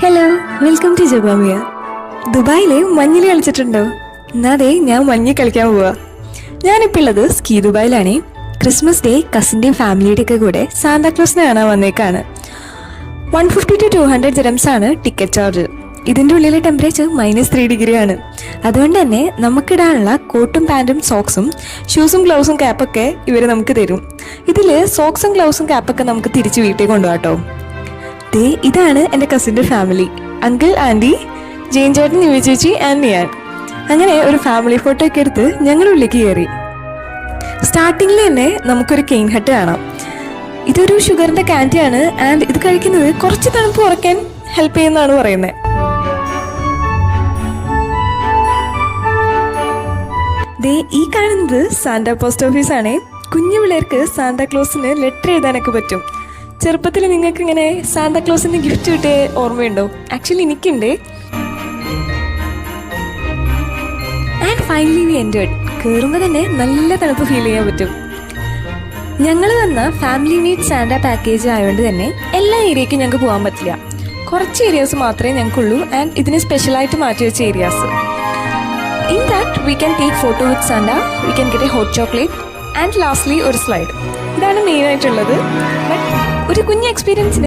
Hello, welcome to ജബാമിയ. ദുബായിലെ മഞ്ഞിൽ കളിച്ചിട്ടുണ്ടോ? എന്നാതെ ഞാൻ മഞ്ഞ് കളിക്കാൻ പോവാ. ഞാനിപ്പോൾ ഉള്ളത് സ്കീ ദുബായിലാണേ. ക്രിസ്മസ് ഡേ കസിൻ്റെയും ഫാമിലിയുടെ ഒക്കെ കൂടെ സാന്താക്ലോസിനെ കാണാൻ വന്നേക്കാണ്. 150 to 200 dirhams ആണ് ടിക്കറ്റ് ചാർജ്. ഇതിൻ്റെ ഉള്ളിലെ ടെമ്പറേച്ചർ -3 ഡിഗ്രി ആണ്. അതുകൊണ്ട് തന്നെ നമുക്കിടാനുള്ള കോട്ടും പാൻറ്റും സോക്സും ഷൂസും ഗ്ലൗസും ക്യാപ്പൊക്കെ ഇവർ നമുക്ക് തരും. ഇതിൽ സോക്സും ഗ്ലൗസും ക്യാപ്പൊക്കെ നമുക്ക് തിരിച്ച് വീട്ടിൽ കൊണ്ടുപോകാട്ടോ. ഇതാണ് എൻ്റെ കസിൻ്റെ ഫാമിലി. അങ്കിൾ, ആൻറ്റി, ജെയിൻ ചേട്ടൻ, നിവി ചേച്ചി ആൻഡ് ഞാൻ. അങ്ങനെ ഒരു ഫാമിലി ഫോട്ടോ ഒക്കെ എടുത്ത് ഞങ്ങൾ ഉള്ളിലേക്ക് കയറി. സ്റ്റാർട്ടിങ്ങിൽ തന്നെ നമുക്കൊരു കെയിൻ ഹട്ട് കാണാം. ഇതൊരു ഷുഗറിൻ്റെ ക്യാൻഡിയാണ് ആൻഡ് ഇത് കഴിക്കുന്നത് കുറച്ച് തണുപ്പ് കുറയ്ക്കാൻ ഹെൽപ്പ് ചെയ്യുന്നതാണ് പറയുന്നത്. ഈ കാണുന്നത് സാന്റാ പോസ്റ്റ് ഓഫീസ് ആണേ. കുഞ്ഞു പിള്ളേർക്ക് സാന്താക്ലോസിന് ലെറ്റർ എഴുതാനൊക്കെ പറ്റും. ചെറുപ്പത്തിൽ നിങ്ങൾക്ക് ഇങ്ങനെ സാന്താക്ലോസിന് ഗിഫ്റ്റ് കിട്ടിയ ഓർമ്മയുണ്ടോ? ആക്ച്വലി എനിക്കുണ്ട്. And finally we enjoyed. കയറുമ്പോൾ തന്നെ നല്ല തണുപ്പ് ഫീൽ ചെയ്യാൻ പറ്റും. ഞങ്ങൾ വന്ന ഫാമിലി മീറ്റ് സാന്റാ പാക്കേജ് ആയതുകൊണ്ട് തന്നെ എല്ലാ ഏരിയയ്ക്കും ഞങ്ങൾക്ക് പോകാൻ പറ്റില്ല. കുറച്ച് ഏരിയാസ് മാത്രമേ ഞങ്ങൾക്കുള്ളൂ ആൻഡ് ഇതിന് സ്പെഷ്യലായിട്ട് മാറ്റി വെച്ച areas. In that we can take photo with Santa, we can get A hot chocolate and lastly ഒരു സ്ലൈഡ്. ഇതാണ് മെയിനായിട്ടുള്ളത്. ബട്ട് ഒരു കുഞ്ഞ് എക്സ്പീരിയൻസിന്